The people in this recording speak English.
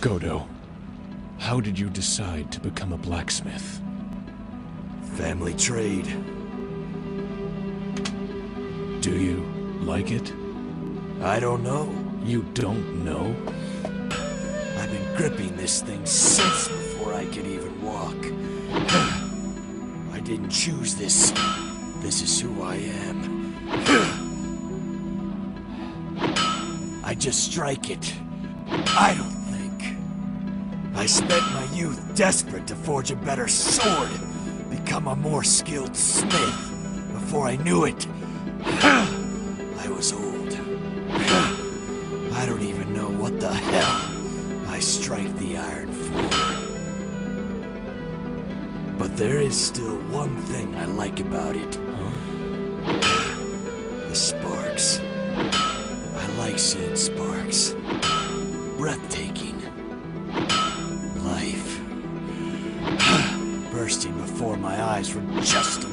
Godo, how did you decide to become a blacksmith? Family trade. Do you like it? I don't know. You don't know? I've been gripping this thing since before I could even walk. I didn't choose this. This is who I am. I just strike it. I don't think. I spent my youth desperate to forge a better sword, become a more skilled smith. Before I knew it, I was old. I don't even know what the hell I strike the iron for. But there is still one thing I like about it. The sparks. I like seeing sparks. Breathtaking. Life. Bursting before my eyes for just a